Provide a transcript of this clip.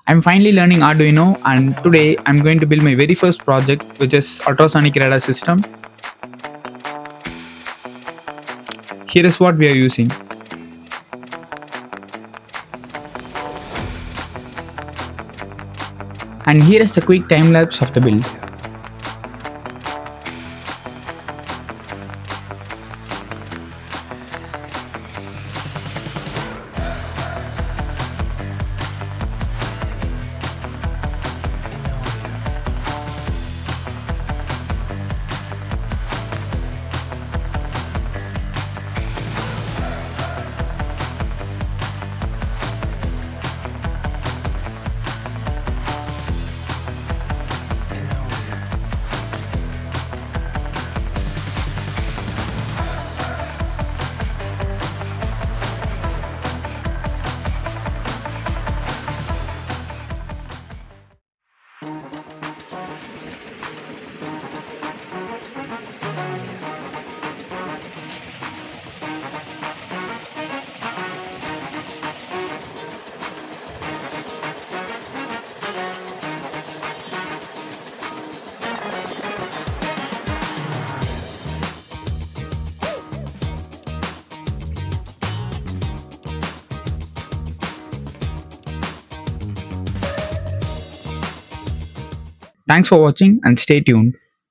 I'm finally learning Arduino, and today I'm going to build my very first project, which is Ultrasonic radar system. Here is what we are using. And here is the quick time lapse of the build. Thanks for watching and stay tuned.